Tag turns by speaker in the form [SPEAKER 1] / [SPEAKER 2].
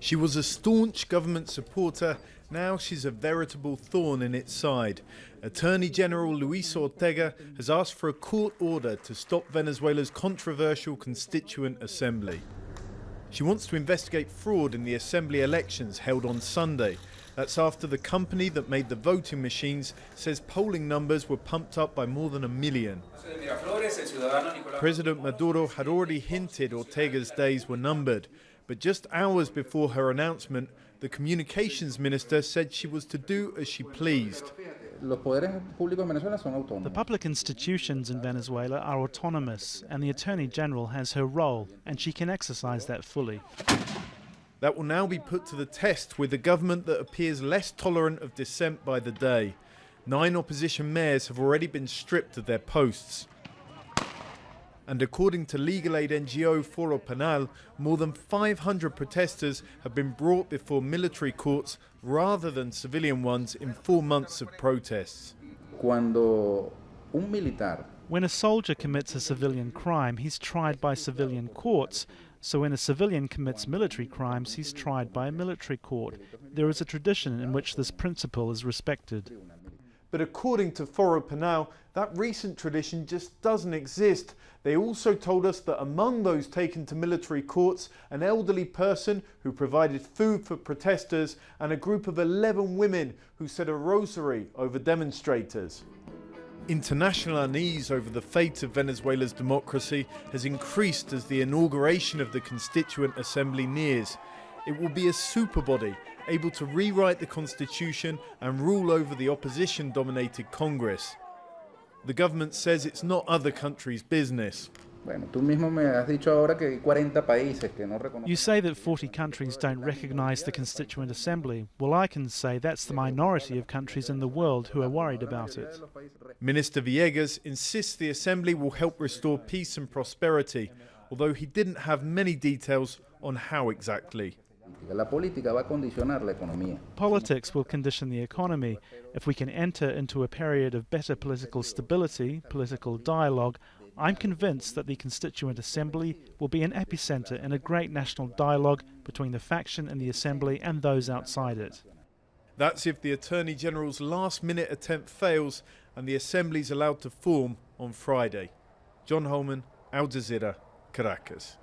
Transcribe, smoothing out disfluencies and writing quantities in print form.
[SPEAKER 1] She was a staunch government supporter. Now she's a veritable thorn in its side. Attorney General Luisa Ortega has asked for a court order to stop Venezuela's controversial Constituent Assembly. She wants to investigate fraud in the assembly elections held on Sunday. That's after the company that made the voting machines says polling numbers were pumped up by more than 1 million. President Maduro had already hinted Ortega's days were numbered, but just hours before her announcement, the communications minister said she was to do as she pleased.
[SPEAKER 2] The public institutions in Venezuela are autonomous, and the Attorney General has her role, and she can exercise that fully.
[SPEAKER 1] That will now be put to the test with a government that appears less tolerant of dissent by the day. 9 opposition mayors have already been stripped of their posts. And according to legal aid NGO Foro Penal, more than 500 protesters have been brought before military courts rather than civilian ones in 4 months of protests.
[SPEAKER 2] When a soldier commits a civilian crime, he's tried by civilian courts. So when a civilian commits military crimes, he's tried by a military court. There is a tradition in which this principle is respected.
[SPEAKER 1] But according to Foro Penal, that recent tradition just doesn't exist. They also told us that among those taken to military courts, an elderly person who provided food for protesters and a group of 11 women who said a rosary over demonstrators. International unease over the fate of Venezuela's democracy has increased as the inauguration of the Constituent Assembly nears. It will be a superbody, able to rewrite the constitution and rule over the opposition-dominated Congress. The government says it's not other countries' business.
[SPEAKER 2] You say that 40 countries don't recognize the Constituent Assembly. Well, I can say that's the minority of countries in the world who are worried about it.
[SPEAKER 1] Minister Villegas insists the Assembly will help restore peace and prosperity, although he didn't have many details on how exactly.
[SPEAKER 2] Politics will condition the economy. If we can enter into a period of better political stability, political dialogue, I'm convinced that the Constituent Assembly will be an epicenter in a great national dialogue between the faction in the Assembly and those outside it.
[SPEAKER 1] That's if the Attorney General's last-minute attempt fails and the Assembly is allowed to form on Friday. John Holman, Jazeera, Caracas.